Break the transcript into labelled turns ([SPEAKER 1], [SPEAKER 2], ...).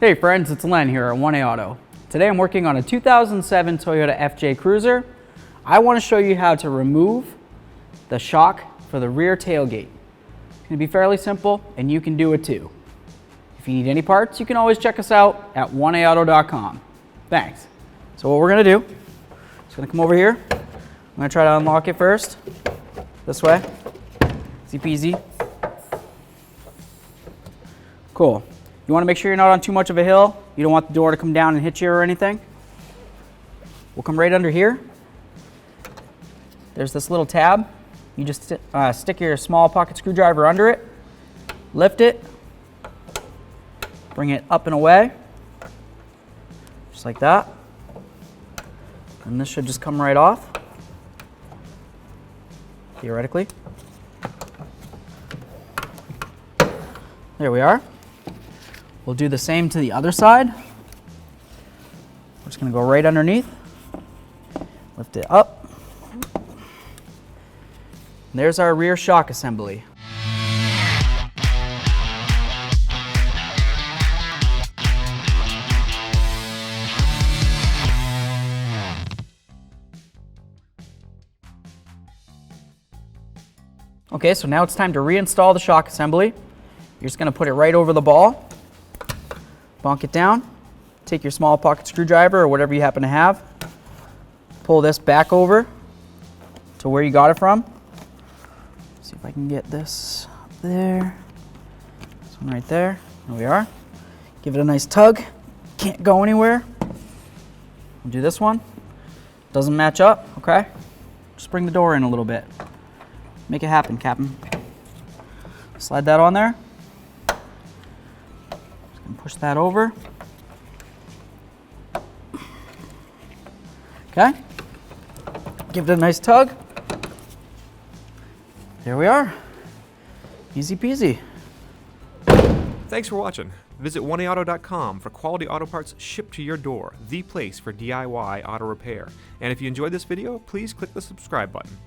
[SPEAKER 1] Hey friends, it's Len here at 1A Auto. Today I'm working on a 2007 Toyota FJ Cruiser. I want to show you how to remove the shock for the rear tailgate. It's going to be fairly simple and you can do it too. If you need any parts, you can always check us out at 1aauto.com. Thanks. So what we're going to do, just going to come over here. I'm going to try to unlock it first. This way. Easy peasy. Cool. You want to make sure you're not on too much of a hill. You don't want the door to come down and hit you or anything. We'll come right under here. There's this little tab. You just stick your small pocket screwdriver under it, lift it, bring it up and away, just like that. And this should just come right off, theoretically. There we are. We'll do the same to the other side. We're just going to go right underneath, lift it up. And there's our rear shock assembly. Okay, so now it's time to reinstall the shock assembly. You're just going to put it right over the ball. Bonk it down, take your small pocket screwdriver or whatever you happen to have, pull this back over to where you got it from. See if I can get this up there, this one right there, there we are. Give it a nice tug, can't go anywhere. We'll do this one, doesn't match up, okay? Just bring the door in a little bit. Make it happen, Captain. Slide that on there. Push that over. Okay. Give it a nice tug. There we are. Easy peasy.
[SPEAKER 2] Thanks for watching. Visit 1aauto.com for quality auto parts shipped to your door, the place for DIY auto repair. And if you enjoyed this video, please click the subscribe button.